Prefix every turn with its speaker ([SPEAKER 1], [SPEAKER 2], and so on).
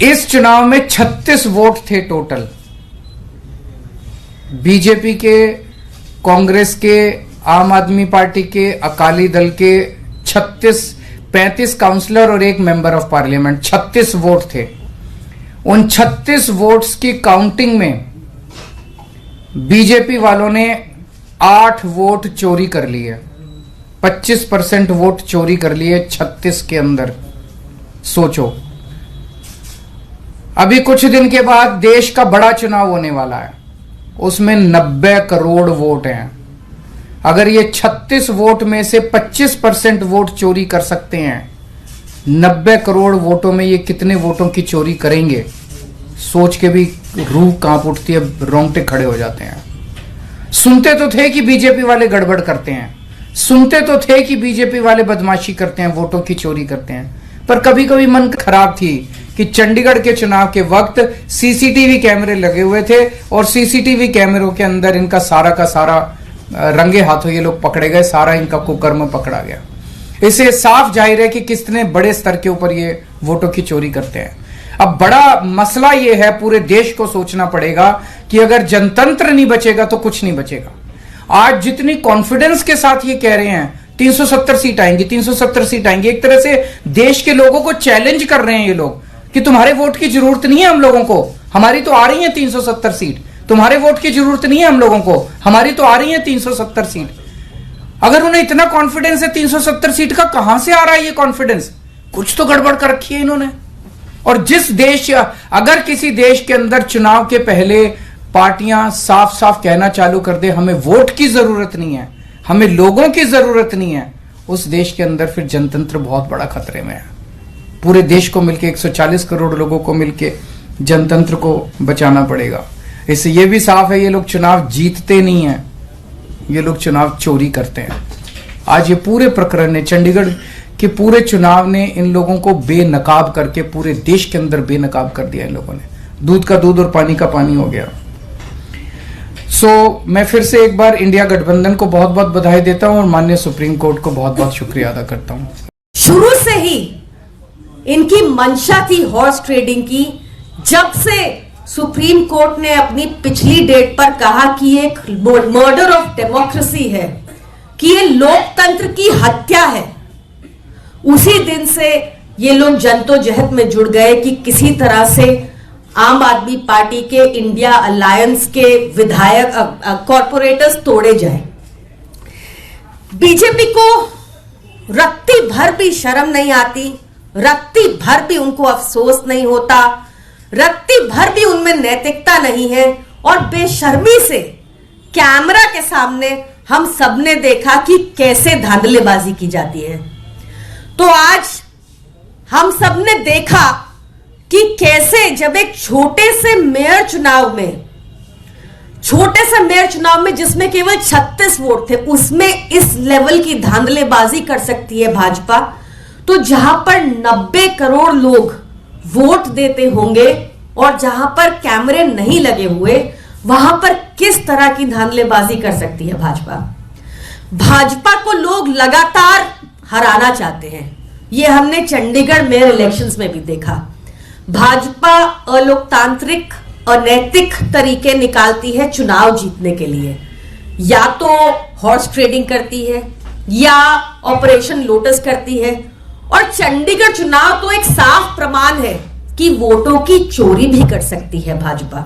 [SPEAKER 1] इस चुनाव में 36 वोट थे टोटल। बीजेपी के, कांग्रेस के, आम आदमी पार्टी के, अकाली दल के 35 काउंसलर और एक मेंबर ऑफ पार्लियामेंट, 36 वोट थे। उन 36 वोट्स की काउंटिंग में बीजेपी वालों ने 8 वोट चोरी कर लिए। 25% वोट चोरी कर लिए 36 के अंदर। सोचो, अभी कुछ दिन के बाद देश का बड़ा चुनाव होने वाला है, उसमें 90 करोड़ वोट हैं। अगर ये 36 वोट में से 25% वोट चोरी कर सकते हैं, 90 करोड़ वोटों में ये कितने वोटों की चोरी करेंगे? सोच के भी रूह कांप उठती है, रोंगटे खड़े हो जाते हैं। सुनते तो थे कि बीजेपी वाले गड़बड़ करते हैं, सुनते तो थे कि बीजेपी वाले बदमाशी करते हैं, वोटों की चोरी करते हैं, पर कभी कभी मन खराब थी कि चंडीगढ़ के चुनाव के वक्त सीसीटीवी कैमरे लगे हुए थे और सीसीटीवी कैमरों के अंदर इनका सारा का सारा रंगे हाथों ये लोग पकड़े गए, सारा इनका कुकर्म पकड़ा गया। इससे साफ जाहिर है कि कितने बड़े स्तर के ऊपर ये वोटों की चोरी करते हैं। अब बड़ा मसला ये है, पूरे देश को सोचना पड़ेगा कि अगर जनतंत्र नहीं बचेगा तो कुछ नहीं बचेगा। आज जितनी कॉन्फिडेंस के साथ ये कह रहे हैं 370 सीट आएंगी, 370 सीट आएंगी, एक तरह से देश के लोगों को चैलेंज कर रहे हैं ये लोग कि तुम्हारे वोट की जरूरत नहीं है हम लोगों को, हमारी तो आ रही है 370 सीट। तुम्हारे वोट की जरूरत नहीं है हम लोगों को, हमारी तो आ रही है 370 सीट। अगर उन्हें इतना कॉन्फिडेंस है 370 सीट का, कहां से आ रहा है ये कॉन्फिडेंस? कुछ तो गड़बड़ कर रखी है इन्होंने। और जिस देश, अगर किसी देश के अंदर चुनाव के पहले पार्टियां साफ साफ कहना चालू कर दे हमें वोट की जरूरत नहीं है, हमें लोगों की जरूरत नहीं है, उस देश के अंदर फिर जनतंत्र बहुत बड़ा खतरे में है। पूरे देश को मिलके 140 करोड़ लोगों को मिलके जनतंत्र को बचाना पड़ेगा। इससे यह भी साफ है ये लोग चुनाव जीतते नहीं है, ये लोग चुनाव चोरी करते हैं। आज ये पूरे प्रकरण ने, चंडीगढ़ के पूरे चुनाव ने इन लोगों को बेनकाब करके पूरे देश के अंदर बेनकाब कर दिया। इन लोगों ने दूध का दूध और पानी का पानी हो गया। मैं फिर से एक बार इंडिया गठबंधन को बहुत बहुत बधाई देता हूं और माननीय सुप्रीम कोर्ट को बहुत बहुत शुक्रिया अदा करता हूं।
[SPEAKER 2] शुरू से ही इनकी मंशा थी हॉर्स ट्रेडिंग की। जब से सुप्रीम कोर्ट ने अपनी पिछली डेट पर कहा कि एक मर्डर ऑफ डेमोक्रेसी है, कि ये लोकतंत्र की हत्या है, उसी दिन से ये लोग जद्दोजहद में जुड़ गए कि किसी तरह से आम आदमी पार्टी के इंडिया अलायंस के विधायक कॉर्पोरेटर्स तोड़े जाएं। बीजेपी को रत्ती भर भी शर्म नहीं आती, रत्ती भर भी उनको अफसोस नहीं होता, रत्ती भर भी उनमें नैतिकता नहीं है, और बेशर्मी से कैमरा के सामने हम सबने देखा कि कैसे धांधलेबाजी की जाती है। तो आज हम सबने देखा कि कैसे जब एक छोटे से मेयर चुनाव में जिसमें केवल 36 वोट थे, उसमें इस लेवल की धांधलेबाजी कर सकती है भाजपा, तो जहां पर 90 करोड़ लोग वोट देते होंगे और जहां पर कैमरे नहीं लगे हुए, वहां पर किस तरह की धांधलेबाजी कर सकती है भाजपा? भाजपा को लोग लगातार हराना चाहते हैं। यह हमने चंडीगढ़ मेयर इलेक्शंस में भी देखा। भाजपा अलोकतांत्रिक, अनैतिक तरीके निकालती है चुनाव जीतने के लिए। या तो हॉर्स ट्रेडिंग करती है या ऑपरेशन लोटस करती है, और चंडीगढ़ चुनाव तो एक साफ प्रमाण है कि वोटों की चोरी भी कर सकती है भाजपा।